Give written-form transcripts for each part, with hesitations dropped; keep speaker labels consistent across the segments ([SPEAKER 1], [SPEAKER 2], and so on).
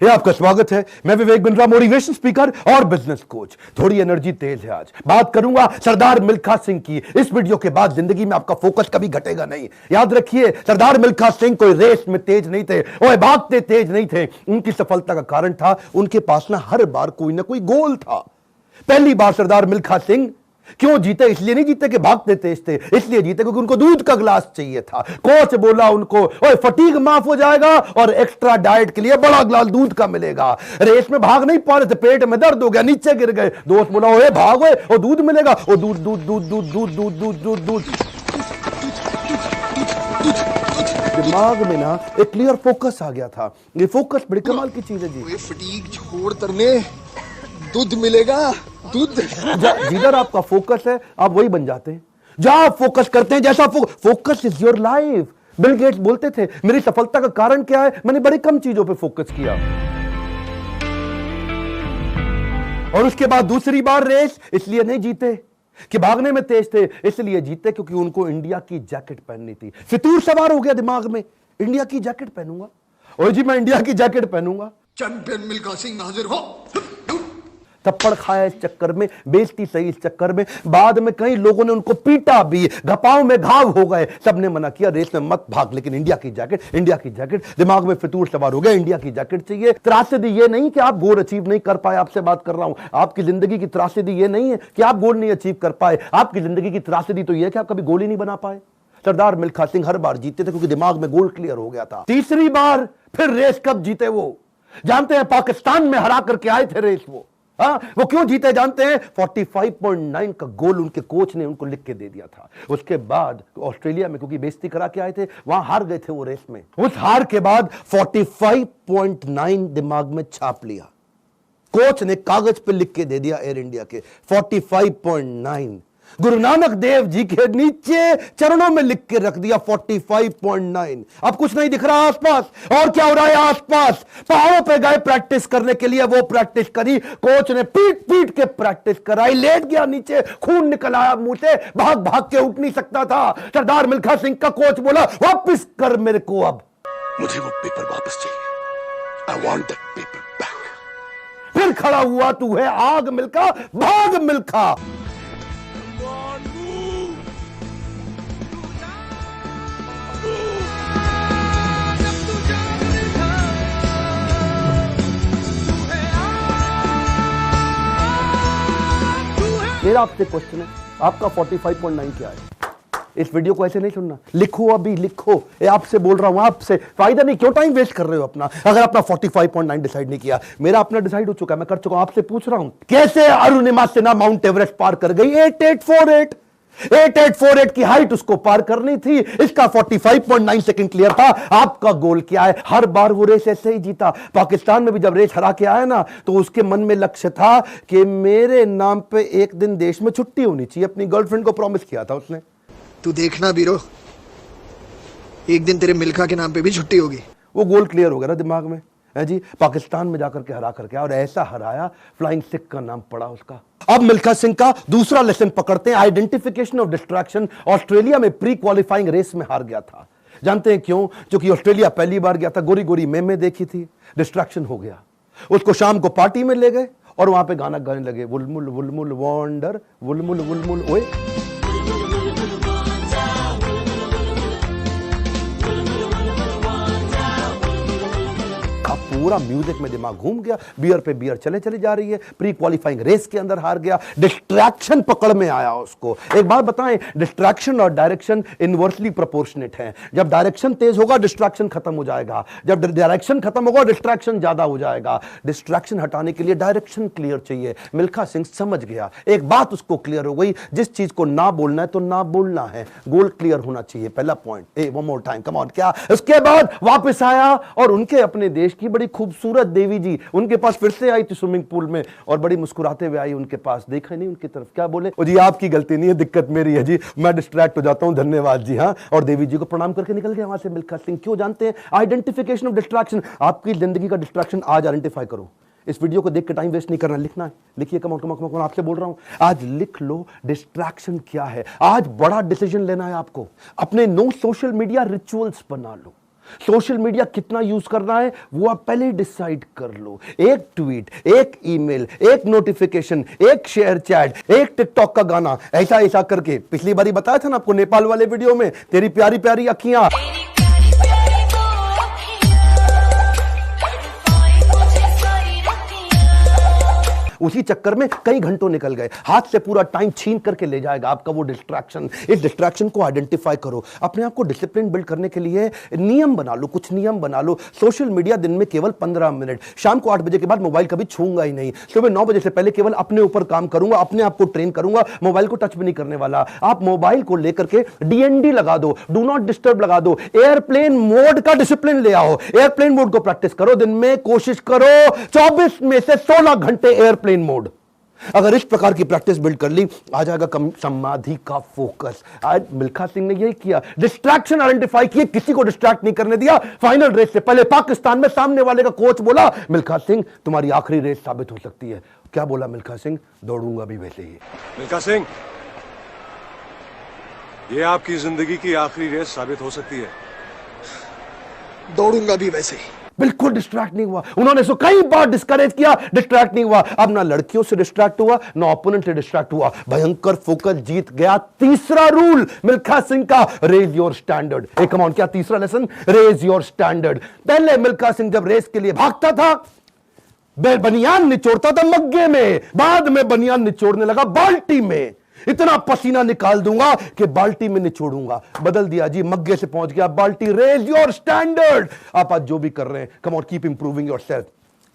[SPEAKER 1] हे आपका स्वागत है। मैं विवेक बिंद्रा, मोटिवेशन स्पीकर और बिजनेस कोच। थोड़ी एनर्जी तेज है। आज बात करूंगा सरदार मिल्खा सिंह की। इस वीडियो के बाद जिंदगी में आपका फोकस कभी घटेगा नहीं। याद रखिए, सरदार मिल्खा सिंह कोई रेस में तेज नहीं थे, वो भागते तेज नहीं थे। उनकी सफलता का कारण था उनके पास ना हर बार कोई ना कोई गोल था। पहली बार सरदार मिल्खा सिंह क्यों जीते? इसलिए नहीं जीते कि भागते तेज थे, इसलिए जीते क्योंकि उनको दूध का गिलास चाहिए था। कोच बोला उनको, ओए फटीग माफ हो जाएगा और एक्स्ट्रा डाइट के लिए बड़ा गिलास दूध का मिलेगा। रेस में भाग नहीं पा रहे थे, पेट में दर्द हो गया, नीचे गिर गए। दोस्त बोला, ओए भागो और दूध मिलेगा। और दूध दूध दूध दूध दूध दूध दूध दूध दूध दिमाग में ना एक क्लियर फोकस आ गया था। ये फोकस बड़ी कमाल की चीज है जी।
[SPEAKER 2] फटीग छोड़ तरने दूध मिलेगा, दूध।
[SPEAKER 1] जिधर आपका फोकस है आप वही बन जाते हैं। जहां आप फोकस करते हैं, जैसा focus is your life. Bill Gates बोलते थे, मेरी सफलता का कारण क्या है? मैंने बड़ी कम चीजों पे फोकस किया। और उसके बाद दूसरी बार रेस इसलिए नहीं जीते कि भागने में तेज थे, इसलिए जीते क्योंकि उनको इंडिया की जैकेट पहननी थी। फितूर सवार हो गया दिमाग में, इंडिया की जैकेट पहनूंगा। और जी मैं इंडिया की जैकेट पहनूंगा।
[SPEAKER 2] चैंपियन मिल्खा सिंह हाजिर हो।
[SPEAKER 1] थप्पड़ खाया इस चक्कर में, बेइज्जती सही इस चक्कर में। बाद में कई लोगों ने उनको पीटा भी, घपाव में घाव हो गए। सबने मना किया, रेस में मत भाग, लेकिन इंडिया की जैकेट, इंडिया की जैकेट। दिमाग में फितूर सवार हो गया, इंडिया की जैकेट चाहिए। त्रासदी ये नहीं कि आप गोल अचीव नहीं कर पाए, आपसे बात कर रहा हूं। आपकी जिंदगी की त्रासदी ये नहीं है कि आप गोल नहीं अचीव कर पाए। आपकी जिंदगी की त्रासदी तो ये है कि आप कभी गोल ही नहीं बना पाए। सरदार मिल्खा सिंह हर बार जीते थे क्योंकि दिमाग में गोल क्लियर हो गया था। तीसरी बार फिर रेस कब जीते वो जानते हैं? पाकिस्तान में हरा करके आए थे रेस वो क्यों जीते जानते हैं? 45.9 का गोल उनके कोच ने उनको लिख के दे दिया था। उसके बाद ऑस्ट्रेलिया में क्योंकि बेइज्जती करा के आए थे, वहां हार गए थे वो रेस में। उस हार के बाद 45.9 दिमाग में छाप लिया। कोच ने कागज पे लिख के दे दिया एयर इंडिया के 45.9। गुरु नानक देव जी के नीचे चरणों में लिख के रख दिया 45.9। अब कुछ नहीं दिख रहा आसपास। और क्या हो रहा है आसपास? पहाड़ों पे गए प्रैक्टिस करने के लिए, वो प्रैक्टिस करी। कोच ने पीट पीट के प्रैक्टिस कराई। लेट गया नीचे, खून निकल आया मुंह से, भाग भाग के उठ नहीं सकता था। सरदार मिल्खा सिंह का कोच बोला, वापस कर मेरे को, अब
[SPEAKER 2] मुझे वो पेपर वापस चाहिए। I want that paper back।
[SPEAKER 1] फिर खड़ा हुआ, तू है आग मिल्खा, भाग मिल्खा। मेरा आपसे क्वेश्चन है, आपका 45.9 क्या है? इस वीडियो को ऐसे नहीं सुनना, लिखो, अभी लिखो। आपसे बोल रहा हूं, आपसे फायदा नहीं, क्यों टाइम वेस्ट कर रहे हो अपना? अगर अपना 45.9 डिसाइड नहीं किया, मेरा अपना डिसाइड हो चुका है, मैं कर चुका हूं। आपसे पूछ रहा हूं, कैसे अरुणिमा सिन्हा माउंट एवरेस्ट पार कर गई? 8848 की हाइट उसको पार करनी थी। इसका 45.9 सेकंड क्लियर था। आपका गोल क्या है? हर बार वो रेस ऐसे ही जीता। पाकिस्तान में भी जब रेस हरा के आया ना, तो उसके मन में लक्ष्य था कि मेरे नाम पे एक दिन देश में छुट्टी होनी चाहिए। अपनी गर्लफ्रेंड को प्रॉमिस किया था उसने।
[SPEAKER 2] तू देखना बीरो, एक दिन तेरे मिल्खा के नाम पे भी छुट्टी होगी।
[SPEAKER 1] वो गोल क्लियर हो गया ना दिमाग में, है जी। पाकिस्तान में जाकर के हरा करके, और ऐसा हराया, फ्लाइंग सिख का नाम पड़ा उसका। अब मिल्खा सिंह का दूसरा लेसन पकड़ते हैं, आइडेंटिफिकेशन ऑफ डिस्ट्रैक्शन। ऑस्ट्रेलिया में प्री क्वालिफाइंग रेस में हार गया था। जानते हैं क्यों? क्योंकि ऑस्ट्रेलिया पहली बार गया था, गोरी गोरी मेमे देखी थी, डिस्ट्रैक्शन हो गया। उसको शाम को पार्टी में ले गए और वहां पे गाना गाने लगे, वुलमुल वुलमुल वॉन्डर, वुलमुल वुलमुल ओए। पूरा म्यूजिक में दिमाग घूम गया, बियर पे बियर चले चली जा रही है। प्री क्वालिफाइंग रेस के अंदर हार गया, डिस्ट्रैक्शन पकड़ में आया उसको। एक बात बताएं, डिस्ट्रैक्शन और डायरेक्शन इनवर्सली प्रोपोर्शनेट है। जब डायरेक्शन तेज होगा, डिस्ट्रैक्शन खत्म हो जाएगा। जब डायरेक्शन खत्म होगा, डिस्ट्रैक्शन ज्यादा हो जाएगा। डिस्ट्रैक्शन हटाने के लिए डायरेक्शन क्लियर चाहिए। मिल्खा सिंह समझ गया, एक बात उसको क्लियर हो गई, जिस चीज को ना बोलना है तो ना बोलना है, गोल क्लियर होना चाहिए। पहला point, one more time, come on. क्या? उसके बाद वापस आया और उनके अपने देश की बड़ी खूबसूरत देवी जी उनके पास फिर से आई थी स्विमिंग पूल में, और बड़ी मुस्कुराते हुए आई उनके पास। देखा नहीं उनकी तरफ, क्या बोले? जी आपकी गलती नहीं है, दिक्कत मेरी है जी, मैं डिस्ट्रैक्ट हो जाता हूं, धन्यवाद जी। हाँ, और देवी जी को प्रणाम करके निकल गया वहां से मिल्खा सिंह। क्यों जानते हैं? Identification of distraction. आपकी जिंदगी का डिस्ट्रैक्शन आज आइडेंटिफाई करो। इस वीडियो को देख के टाइम वेस्ट नहीं करना, लिखना है, लिखिए। कम ऑन आपसे बोल रहा हूं, आज लिख लो डिस्ट्रैक्शन क्या है। आज बड़ा डिसीजन लेना है आपको। अपने नो सोशल मीडिया रिचुअल्स बना लो। सोशल मीडिया कितना यूज करना है वो आप पहले ही डिसाइड कर लो। एक ट्वीट, एक ईमेल, एक नोटिफिकेशन, एक शेयर चैट, एक टिकटॉक का गाना, ऐसा ऐसा करके। पिछली बारी बताया था ना आपको नेपाल वाले वीडियो में, तेरी प्यारी प्यारी अखियां, उसी चक्कर में कई घंटों निकल गए, हाथ से पूरा टाइम छीन करके ले जाएगा आपका वो डिस्ट्रैक्शन। इस डिस्ट्रैक्शन को आइडेंटिफाई करो, अपने आप को डिसिप्लिन बिल्ड करने के लिए नियम बना लो, कुछ नियम बना लो। सोशल मीडिया दिन में केवल 15 मिनट, शाम को 8 बजे के बाद मोबाइल कभी छूंगा ही नहीं, सुबह 9 बजे से पहले केवल अपने ऊपर काम करूंगा, अपने आप को ट्रेन करूंगा, मोबाइल को टच भी नहीं करने वाला। आप मोबाइल को लेकर के डीएनडी लगा दो, डू नॉट डिस्टर्ब लगा दो, एयरप्लेन मोड का डिसिप्लिन ले आओ, एयरप्लेन मोड को प्रैक्टिस करो। दिन में कोशिश करो 24 में से 16 घंटे एयरप्लेन मोड। अगर इस प्रकार की प्रैक्टिस बिल्ड कर ली, आ जाएगा समाधि का फोकस। आज मिल्खा सिंह ने यही किया, डिस्ट्रैक्शन आइडेंटिफाई किए, किसी को डिस्ट्रैक्ट नहीं करने दिया। फाइनल रेस से पहले पाकिस्तान में सामने वाले का कोच बोला, मिल्खा सिंह तुम्हारी आखिरी रेस साबित हो सकती है। क्या बोला मिल्खा सिंह? दौड़ूंगा भी वैसे ही।
[SPEAKER 3] मिल्खा सिंह, ये आपकी जिंदगी की आखिरी रेस साबित हो सकती है।
[SPEAKER 2] दौड़ूंगा भी वैसे ही।
[SPEAKER 1] बिल्कुल डिस्ट्रैक्ट नहीं हुआ। उन्होंने इसको कई बार डिस्करेज किया, डिस्ट्रैक्ट नहीं हुआ। अब ना लड़कियों से डिस्ट्रैक्ट हुआ, ना ओपोनेंट से डिस्ट्रैक्ट हुआ, भयंकर फोकस, जीत गया। तीसरा रूल मिल्खा सिंह का, रेज योर स्टैंडर्ड। एक कमांड, क्या तीसरा लेसन? Raise your standard. पहले मिल्खा सिंह जब रेस के लिए भागता था, बनियान निचोड़ता था मग्गे में, बाद में बनियान निचोड़ने लगा बाल्टी में। इतना पसीना निकाल दूंगा कि बाल्टी में निचोड़ूंगा। बदल दिया जी, मग्गे से पहुंच गया बाल्टी। Raise your standard. आप आज जो भी कर रहे हैं, come on, keep improving yourself.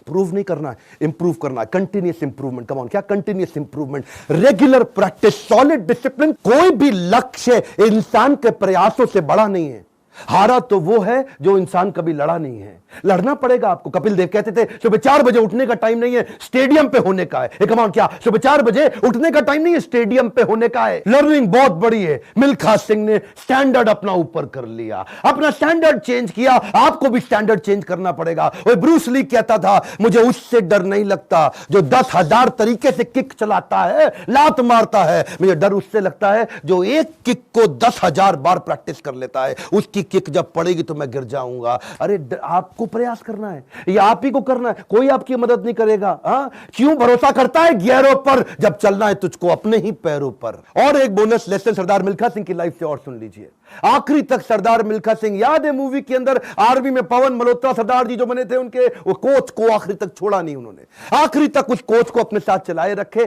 [SPEAKER 1] Prove नहीं करना है, इंप्रूव करना है, कंटिन्यूअस इंप्रूवमेंट। कम ऑन, क्या continuous improvement? Regular practice, solid discipline. कोई भी लक्ष्य इंसान के प्रयासों से बड़ा नहीं है। हारा तो वो है जो इंसान कभी लड़ा नहीं है। लड़ना पड़ेगा आपको। कपिल देव कहते थे सुबह 4 बजे उठने का टाइम नहीं है, स्टेडियम पे होने का है। कमाल, क्या सुबह 4 बजे उठने का टाइम नहीं है, स्टेडियम पे होने का है। लर्निंग बहुत बड़ी है। मिल्खा सिंह ने स्टैंडर्ड अपना ऊपर कर लिया, अपना स्टैंडर्ड चेंज किया। आपको भी स्टैंडर्ड चेंज करना पड़ेगा। और ब्रूस ली कहता था, मुझे उससे डर नहीं लगता जो 10,000 तरीके से किक चलाता है, लात मारता है। मुझे डर उससे लगता है जो एक किक को 10,000 बार प्रैक्टिस कर लेता है। उसकी किक जब पड़ेगी तो मैं गिर जाऊंगा। अरे आपको प्रयास करना है, ये आप ही को करना है, कोई आपकी मदद नहीं करेगा। क्यों भरोसा करता है गियरों पर, जब चलना है तुझको अपने ही पैरों पर। और एक बोनस लेसन सरदार मिल्खा सिंह की लाइफ से और सुन लीजिए। आखिरी तक सरदार मिल्खा सिंह, याद है मूवी के अंदर आर्मी में पवन मल्होत्रा सरदार जी जो बने थे, उनके वो कोच को आखिरी तक छोड़ा नहीं उन्होंने। आखिरी तक उस कोच को अपने साथ चलाए रखे।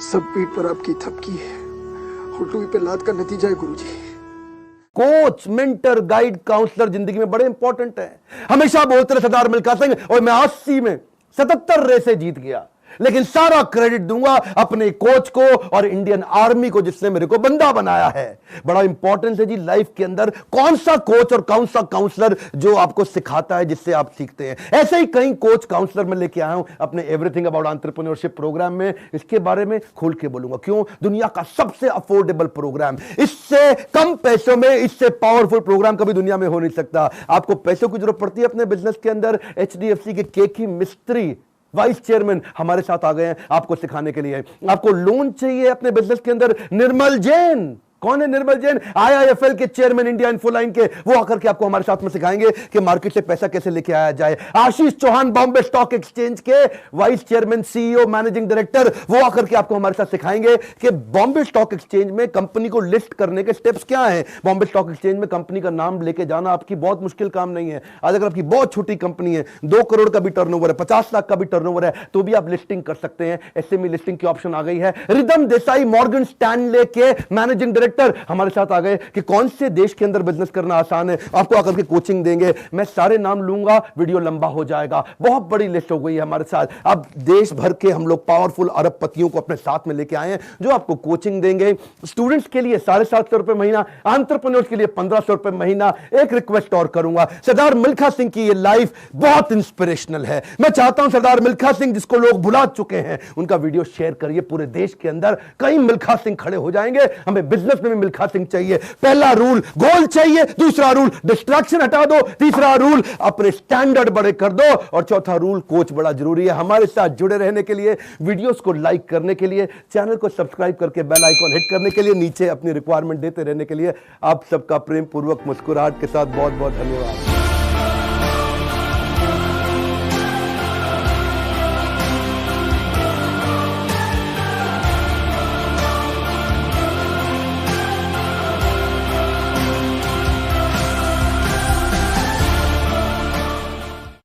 [SPEAKER 2] सब पीठ पर आपकी थपकी है, हुटुई पे लात का नतीजा है गुरुजी।
[SPEAKER 1] कोच, मेंटर, गाइड, काउंसलर जिंदगी में बड़े इंपॉर्टेंट है। हमेशा बोलते रहे सरदार मिल्खा सिंह, और मैं 80 में 77 रेसें जीत गया, लेकिन सारा क्रेडिट दूंगा अपने कोच को और इंडियन आर्मी को जिसने मेरे को बंदा बनाया है। बड़ा इंपॉर्टेंट है जी लाइफ के अंदर कौन सा कोच और कौन सा काउंसलर जो आपको सिखाता है, जिससे आप सीखते हैं। ऐसे ही कई कोच काउंसलर मैं लेके आया हूं अपने एवरीथिंग अबाउट एंटरप्रेन्योरशिप प्रोग्राम में। इसके बारे में खोल के बोलूंगा। क्यों? दुनिया का सबसे अफोर्डेबल प्रोग्राम, इससे कम पैसों में इससे पावरफुल प्रोग्राम कभी दुनिया में हो नहीं सकता। आपको पैसों की जरूरत पड़ती है अपने बिजनेस के अंदर, HDFC के केकी मिस्त्री वाइस चेयरमैन हमारे साथ आ गए हैं आपको सिखाने के लिए। आपको लोन चाहिए अपने बिजनेस के अंदर, निर्मल जैन। कौन है निर्मल जैन? IIFL के चेयरमैन, इंडिया इन्फोलाइन के। वो आकर के आपको हमारे साथ में सिखाएंगे कि मार्केट से पैसा कैसे लेके आया जाए। आशीष चौहान, बॉम्बे स्टॉक एक्सचेंज के vice chairman, CEO, managing director, वो आकर के आपको हमारे साथ सिखाएंगे कि बॉम्बे स्टॉक एक्सचेंज में कंपनी को लिस्ट करने के स्टेप्स क्या हैं। बॉम्बे स्टॉक एक्सचेंज में कंपनी का नाम लेके जाना आपकी बहुत मुश्किल काम नहीं है। आज अगर आपकी बहुत छोटी कंपनी है, 2 करोड़ का भी टर्नओवर है, 50 लाख का भी टर्नओवर है, तो भी आप लिस्टिंग कर सकते हैं। SME लिस्टिंग की ऑप्शन आ गई है। रिदम देसाई, मॉर्गन स्टैनले के मैनेजिंग डायरेक्टर हमारे साथ आ गए कि कौन से देश के अंदर बिजनेस करना आसान है। आपको आकर के कोचिंग देंगे। मैं सारे नाम लूंगा, वीडियो लंबा हो जाएगा। बहुत बड़ी लिस्ट हो गई है हमारे साथ। अब देश भर के हम लोग पावरफुल अरबपतियों को अपने साथ में लेके आए हैं जो आपको कोचिंग देंगे। स्टूडेंट्स के लिए 750 रुपए महीना, एंटरप्रेन्योर्स के लिए 1500 रुपए महीना। एक रिक्वेस्ट और करूंगा, सरदार मिल्खा सिंह की ये लाइफ बहुत इंस्पिरेशनल है। मैं चाहता हूं सरदार मिल्खा सिंह जिसको लोग भुला चुके हैं, उनका वीडियो शेयर करिए पूरे देश के अंदर। कई मिल्खा सिंह खड़े हो जाएंगे। हमें बिजनेस में भी मिल्खा सिंह चाहिए। पहला रूल गोल चाहिए, दूसरा रूल डिस्ट्रैक्शन हटा दो, तीसरा रूल अपने स्टैंडर्ड बड़े कर दो, और चौथा रूल कोच बड़ा जरूरी है। हमारे साथ जुड़े रहने के लिए, वीडियोस को लाइक करने के लिए, चैनल को सब्सक्राइब करके बेल आइकॉन हिट करने के लिए, नीचे अपनी रिक्वायरमेंट देते रहने के लिए आप सबका प्रेम पूर्वक मुस्कुराहट के साथ बहुत बहुत धन्यवाद।